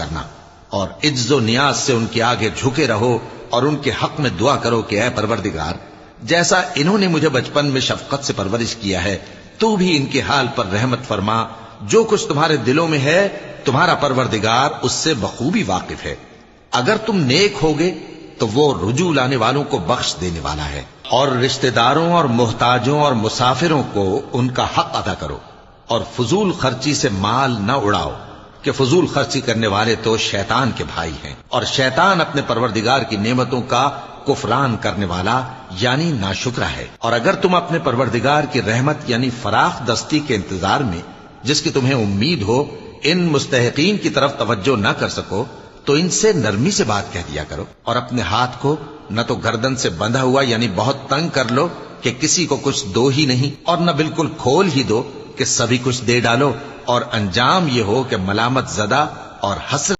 کرنا، اور عجز و نیاز سے ان کے آگے جھکے رہو اور ان کے حق میں دعا کرو کہ اے پروردگار، جیسا انہوں نے مجھے بچپن میں شفقت سے پرورش کیا ہے، تو بھی ان کے حال پر رحمت فرما۔ جو کچھ تمہارے دلوں میں ہے تمہارا پروردگار اس سے بخوبی واقف ہے۔ اگر تم نیک ہوگے تو وہ رجوع لانے والوں کو بخش دینے والا ہے، اور رشتہ داروں اور محتاجوں اور مسافروں کو ان کا حق ادا کرو، اور فضول خرچی سے مال نہ اڑاؤ، کہ فضول خرچی کرنے والے تو شیطان کے بھائی ہیں، اور شیطان اپنے پروردگار کی نعمتوں کا کفران کرنے والا یعنی ناشکرا ہے۔ اور اگر تم اپنے پروردگار کی رحمت یعنی فراخ دستی کے انتظار میں، جس کی تمہیں امید ہو، ان مستحقین کی طرف توجہ نہ کر سکو تو ان سے نرمی سے بات کہہ دیا کرو، اور اپنے ہاتھ کو نہ تو گردن سے بندھا ہوا یعنی بہت تنگ کر لو کہ کسی کو کچھ دو ہی نہیں، اور نہ بالکل کھول ہی دو کہ سبھی کچھ دے ڈالو، اور انجام یہ ہو کہ ملامت زدہ اور حسرت